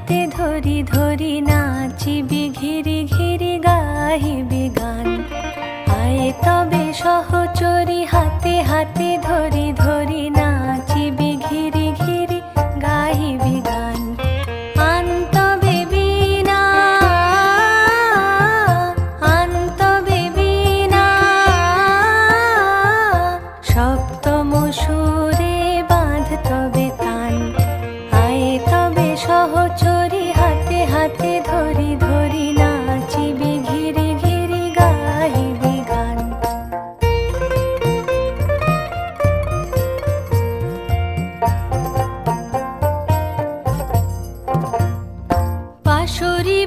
হাতে ধরি ধরি নাচিবি ঘিরি ঘিরি গাহিবি গান। আয়ে তবে সহচরি হাতে হাতে ধরি ধরি নাচিবি ঘিরি ঘিরি গাহিবি গান। আন তবে বীণা আন তবে বীণা সপ্তম সুরে বাঁধ তবে তান। আয়ে তবে সহচরি হাতে হাতে ধরি ধরি নাচিবি ঘিরি ঘিরি গাহিবি গান। পাশরি